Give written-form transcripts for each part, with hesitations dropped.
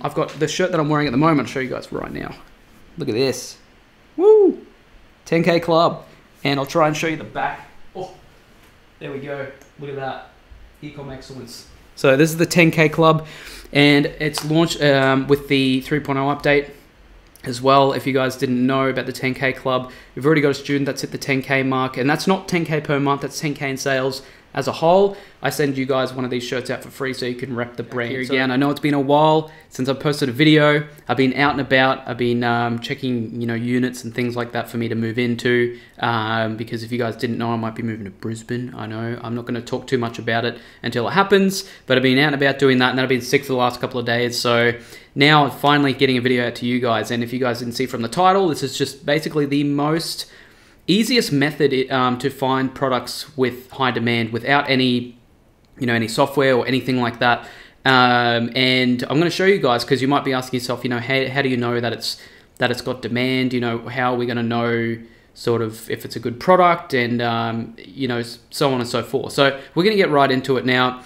I've got the shirt that I'm wearing at the moment. I'll show you guys right now. Look at this. Woo! 10K Club. And I'll try and show you the back. Oh, there we go. Look at that. Ecom excellence. So this is the 10K Club, and it's launched with the 3.0 update as well. If you guys didn't know about the 10K Club, we've already got a student that's hit the 10K mark, and that's not 10K per month, that's 10K in sales as a whole. I send you guys one of these shirts out for free so you can rep the brand. Here again, I know it's been a while since I've posted a video. I've been out and about. I've been checking, units and things like that for me to move into. Because if you guys didn't know, I might be moving to Brisbane. I know I'm not going to talk too much about it until it happens, but I've been out and about doing that, and then I've been sick for the last couple of days. So now I'm finally getting a video out to you guys. And if you guys didn't see from the title, this is just basically the most easiest method to find products with high demand without any any software or anything like that. And I'm going to show you guys, because you might be asking yourself, how do you know that it's got demand? How are we going to know sort of if it's a good product, and so on and so forth. So we're going to get right into it now.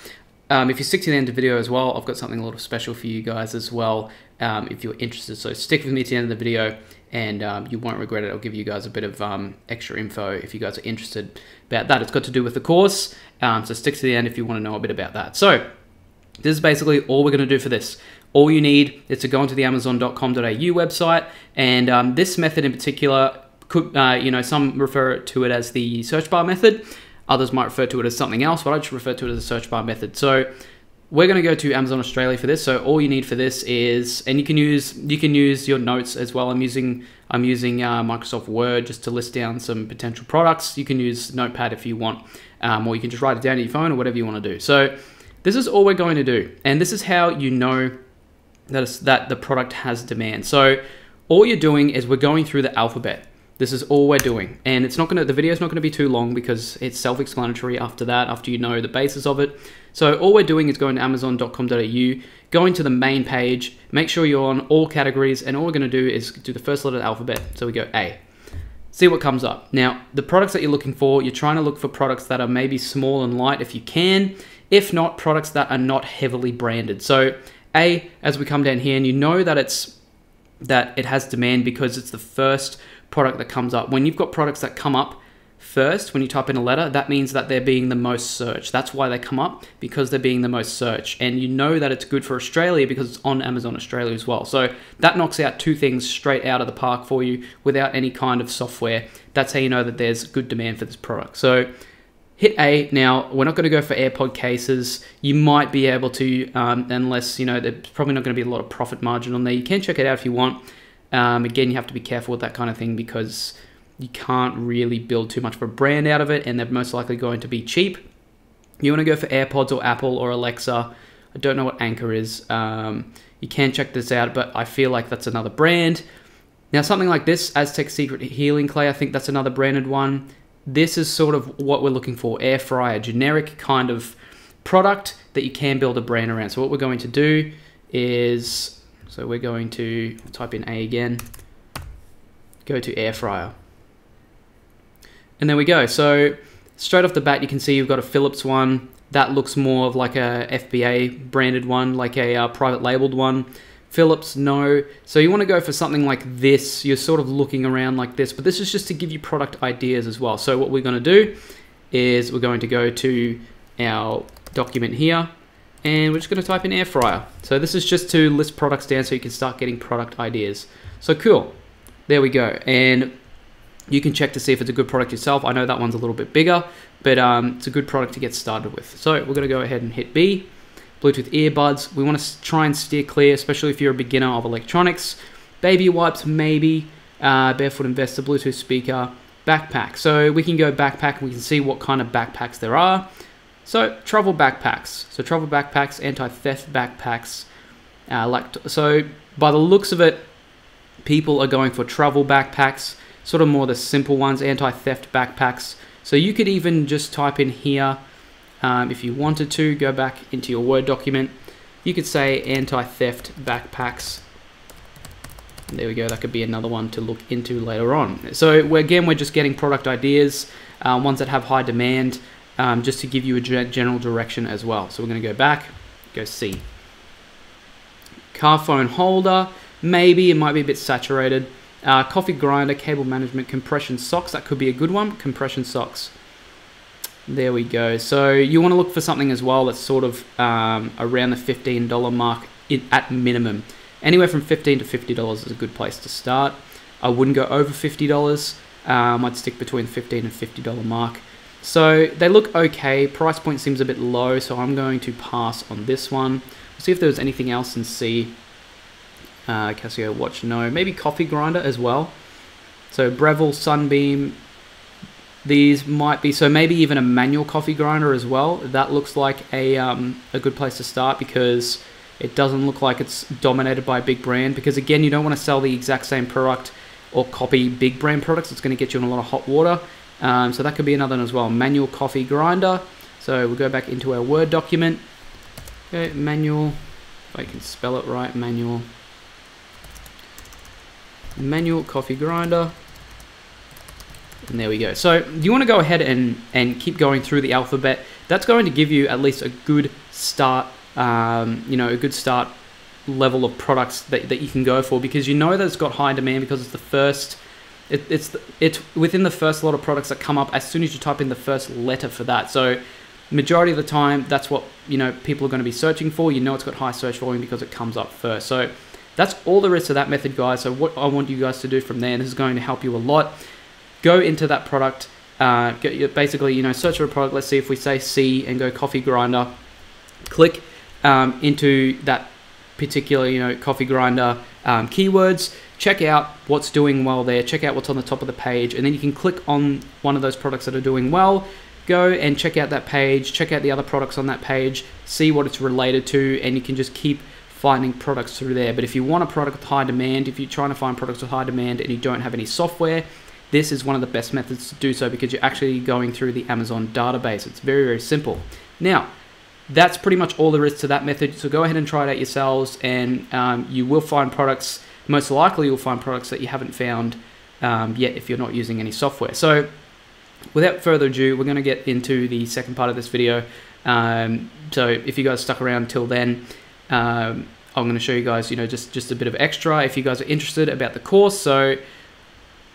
If you stick to the end of the video as well, I've got something a little special for you guys as well, if you're interested. So stick with me to the end of the video, and you won't regret it. I'll give you guys a bit of extra info if you guys are interested about that. It's got to do with the course, so stick to the end if you want to know a bit about that. So this is basically all we're going to do for this. All you need is to go onto the amazon.com.au website, and this method in particular, could some refer to it as the search bar method. Others might refer to it as something else, but I just refer to it as a search bar method. So we're going to go to Amazon Australia for this. So all you need for this is, and you can use your notes as well. I'm using Microsoft Word just to list down some potential products. You can use Notepad if you want, or you can just write it down on your phone or whatever you want to do. So this is all we're going to do, and this is how you know that the product has demand. So all you're doing is we're going through the alphabet. This is all we're doing, and the video's not going to be too long because it's self-explanatory after that, after you know the basis of it. So all we're doing is going to amazon.com.au, going to the main page, make sure you're on all categories, and all we're going to do is do the first letter of the alphabet. So we go A. See what comes up. Now, the products that you're looking for, you're trying to look for products that are maybe small and light if you can. If not, products that are not heavily branded. So A, as we come down here, and you know that it has demand because it's the first product that comes up. When you've got products that come up first, when you type in a letter, that means that they're being the most searched. That's why they come up, because they're being the most searched. And you know that it's good for Australia because it's on Amazon Australia as well. So that knocks out two things straight out of the park for you without any kind of software. That's how you know that there's good demand for this product. So hit A. Now, we're not going to go for AirPod cases. You might be able to, unless, there's probably not going to be a lot of profit margin on there. You can check it out if you want. Again, you have to be careful with that kind of thing because you can't really build too much of a brand out of it, and they're most likely going to be cheap. You want to go for AirPods or Apple or Alexa. I don't know what Anchor is. You can check this out, but I feel like that's another brand. Now, something like this, Aztec Secret Healing Clay, I think that's another branded one. This is sort of what we're looking for, air fryer, generic kind of product that you can build a brand around. So what we're going to do is, so we're going to type in A again, go to air fryer. And there we go. So straight off the bat, you can see you've got a Philips one. That looks more of like a FBA branded one, like a private labeled one. Philips, no. So you want to go for something like this. You're sort of looking around like this, but this is just to give you product ideas as well. So what we're going to do is we're going to go to our document here, and we're just going to type in air fryer. So this is just to list products down so you can start getting product ideas. So cool. There we go. And you can check to see if it's a good product yourself. I know that one's a little bit bigger, but it's a good product to get started with. So we're going to go ahead and hit B. Bluetooth earbuds. We want to try and steer clear, especially if you're a beginner of electronics. Baby wipes, maybe. Barefoot Investor, Bluetooth speaker, backpack. So we can go backpack and we can see what kind of backpacks there are. So travel backpacks. So travel backpacks, anti-theft backpacks. So by the looks of it, people are going for travel backpacks, sort of more the simple ones, anti-theft backpacks. So you could even just type in here, if you wanted to, go back into your Word document. You could say anti-theft backpacks. And there we go. That could be another one to look into later on. So we're just getting product ideas, ones that have high demand, just to give you a general direction as well. So we're going to go back, go C. Car phone holder, maybe it might be a bit saturated. Coffee grinder, cable management, compression socks, that could be a good one. Compression socks. There we go. So you want to look for something as well that's sort of around the $15 mark at minimum. Anywhere from $15 to $50 is a good place to start. I wouldn't go over $50. I'd stick between $15 and $50 mark. So they look okay. Price point seems a bit low, so I'm going to pass on this one. See if there's anything else in C. Casio watch, no. Maybe coffee grinder as well. So Breville, Sunbeam. These might be, so maybe even a manual coffee grinder as well. That looks like a good place to start, because it doesn't look like it's dominated by a big brand. Because again, you don't want to sell the exact same product or copy big brand products. It's going to get you in a lot of hot water. So that could be another one as well. Manual coffee grinder. So we'll go back into our Word document. Okay, manual, if I can spell it right, manual coffee grinder. And there we go. So you want to go ahead and keep going through the alphabet. That's going to give you at least a good start, a good start level of products that you can go for, because you know that it's got high demand because it's the first, it's within the first lot of products that come up as soon as you type in the first letter for that. So majority of the time, that's what people are going to be searching for. You know it's got high search volume because it comes up first. So that's all there is to that method, guys. So what I want you guys to do from there, and this is going to help you a lot, go into that product, basically, search for a product. Let's see if we say C and go coffee grinder, click into that particular, coffee grinder keywords, check out what's doing well there, check out what's on the top of the page, and then you can click on one of those products that are doing well, go and check out that page, check out the other products on that page, see what it's related to, and you can just keep finding products through there. But if you want a product with high demand, if you're trying to find products with high demand and you don't have any software, this is one of the best methods to do so, because you're actually going through the Amazon database. It's very, very simple. Now, that's pretty much all there is to that method. So go ahead and try it out yourselves, and you will find products, most likely you'll find products that you haven't found yet if you're not using any software. So without further ado, we're going to get into the second part of this video. So if you guys stuck around till then, I'm going to show you guys, just a bit of extra if you guys are interested about the course. So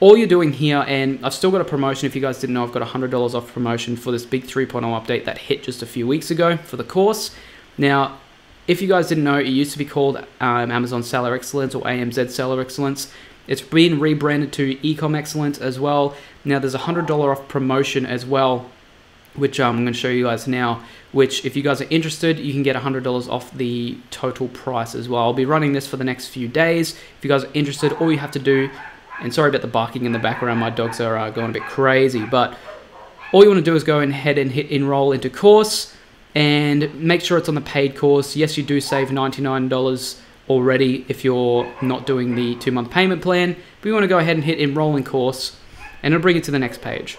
all you're doing here, and I've still got a promotion. If you guys didn't know, I've got $100 off promotion for this big 3.0 update that hit just a few weeks ago for the course. Now, if you guys didn't know, it used to be called Amazon Seller Excellence or AMZ Seller Excellence. It's been rebranded to Ecom Excellence as well. Now, there's a $100 off promotion as well, which I'm going to show you guys now, which if you guys are interested, you can get $100 off the total price as well. I'll be running this for the next few days. If you guys are interested, all you have to do, and sorry about the barking in the background, my dogs are going a bit crazy, but all you want to do is go ahead and hit enroll into course and make sure it's on the paid course. Yes, you do save $99 already if you're not doing the 2-month payment plan, but you want to go ahead and hit enroll in course, and it'll bring you to the next page.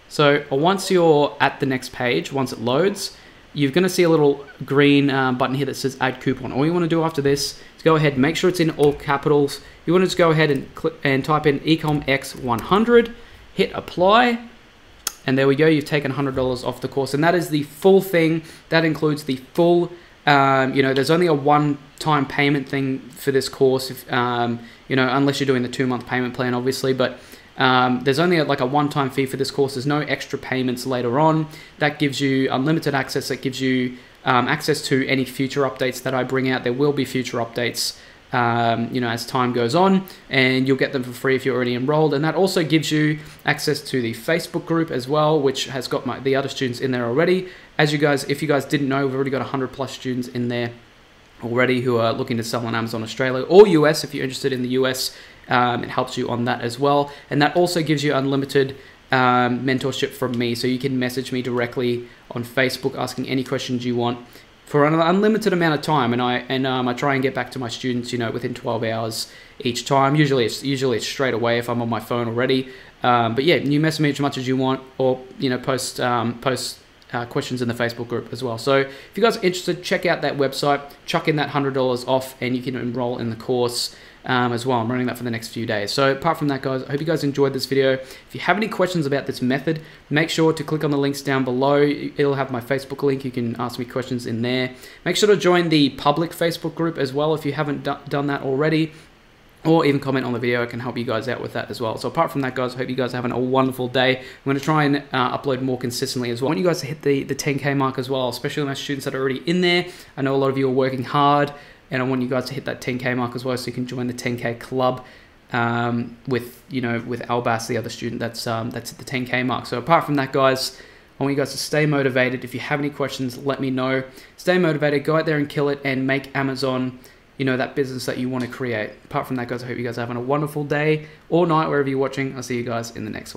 So once you're at the next page, once it loads, you're going to see a little green button here that says add coupon. All you want to do after this is go ahead and make sure it's in all capitals. You want to just go ahead and click and type in EcomX100, hit apply, and there we go. You've taken $100 off the course, and that is the full thing. That includes the full, there's only a one-time payment thing for this course, if, unless you're doing the 2-month payment plan, obviously, but there's only like a one-time fee for this course. There's no extra payments later on. That gives you unlimited access. That gives you access to any future updates that I bring out. There will be future updates, as time goes on, and you'll get them for free if you're already enrolled. And that also gives you access to the Facebook group as well, which has got the other students in there already. If you guys didn't know, we've already got 100+ students in there already who are looking to sell on Amazon Australia or US. If you're interested in the US, it helps you on that as well. And that also gives you unlimited mentorship from me. So you can message me directly on Facebook asking any questions you want for an unlimited amount of time. And I try and get back to my students, within 12 hours each time. Usually it's straight away if I'm on my phone already. But yeah, you message me as much as you want, or post questions in the Facebook group as well. So if you guys are interested, check out that website, chuck in that $100 off, and you can enroll in the course as well. I'm running that for the next few days. So apart from that, guys, I hope you guys enjoyed this video. If you have any questions about this method, make sure to click on the links down below. It'll have my Facebook link. You can ask me questions in there. Make sure to join the public Facebook group as well if you haven't done that already, or even comment on the video. I can help you guys out with that as well. So apart from that, guys, I hope you guys are having a wonderful day. I'm going to try and upload more consistently as well. I want you guys to hit the 10K mark as well, especially my students that are already in there. I know a lot of you are working hard, and I want you guys to hit that 10K mark as well, so you can join the 10K club with Albas, the other student that's at the 10K mark. So apart from that, guys, I want you guys to stay motivated. If you have any questions, let me know. Stay motivated, go out there and kill it, and make Amazon, that business that you want to create. Apart from that, guys, I hope you guys are having a wonderful day or night, wherever you're watching. I'll see you guys in the next one.